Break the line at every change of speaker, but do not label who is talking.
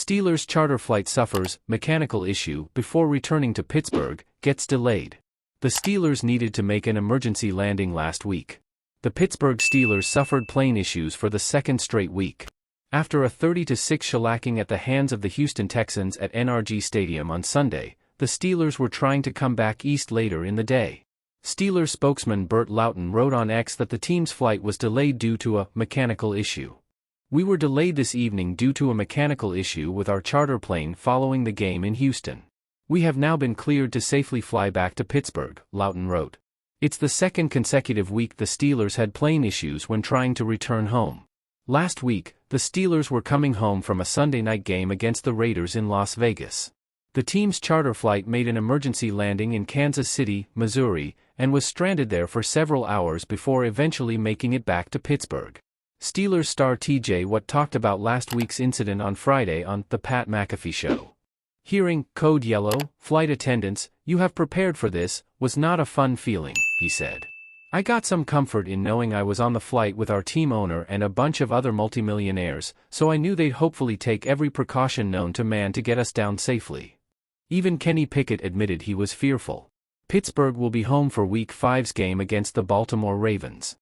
Steelers charter flight suffers mechanical issue before returning to Pittsburgh, gets delayed. The Steelers needed to make an emergency landing last week. The Pittsburgh Steelers suffered plane issues for the second straight week. After a 30-6 shellacking at the hands of the Houston Texans at NRG Stadium on Sunday, the Steelers were trying to come back east later in the day. Steelers spokesman Burt Loughton wrote on X that the team's flight was delayed due to a mechanical issue. "We were delayed this evening due to a mechanical issue with our charter plane following the game in Houston. We have now been cleared to safely fly back to Pittsburgh," Loughton wrote. It's the second consecutive week the Steelers had plane issues when trying to return home. Last week, the Steelers were coming home from a Sunday night game against the Raiders in Las Vegas. The team's charter flight made an emergency landing in Kansas City, Missouri, and was stranded there for several hours before eventually making it back to Pittsburgh. Steelers star TJ Watt talked about last week's incident on Friday on The Pat McAfee Show. "Hearing Code Yellow, flight attendants, you have prepared for this, was not a fun feeling," he said. "I got some comfort in knowing I was on the flight with our team owner and a bunch of other multimillionaires, so I knew they'd hopefully take every precaution known to man to get us down safely." Even Kenny Pickett admitted he was fearful. Pittsburgh will be home for Week 5's game against the Baltimore Ravens.